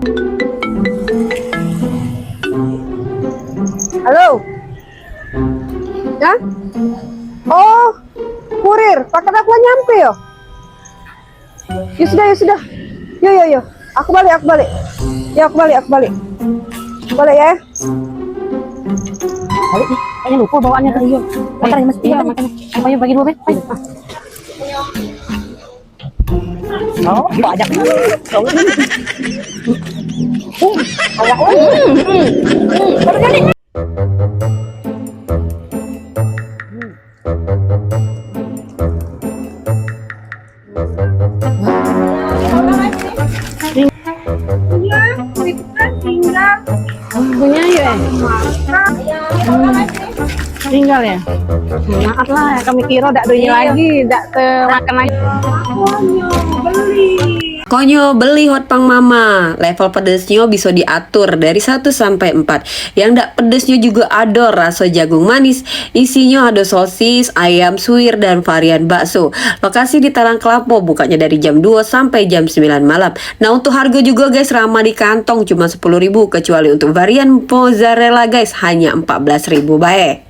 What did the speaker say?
Halo? Ya? Oh, kurir. Paket aku nyampe yo. Ya sudah, ya sudah. Yo. Aku balik. Ya, aku balik. Balik ya. Balik nih, kayaknya lupa bawaannya tadi. Yuk, motor ya mas. Iya, makanya. Ayo bagi dua, ayo. Oh, bawa aja. Punya ya? Tinggal ya? Maaf lah, kami kira dak duit lagi, dak makan lagi. Konyo beli hotpang mama. Level pedesnya bisa diatur dari 1 sampai 4. Yang ndak pedesnya juga ada rasa jagung manis. Isinya ada sosis, ayam suwir dan varian bakso. Lokasi di Talang Kelapo, bukanya dari jam 2 sampai jam 9 malam. Nah, untuk harga juga guys ramah di kantong, cuma 10.000, kecuali untuk varian mozzarella guys hanya 14.000 bae.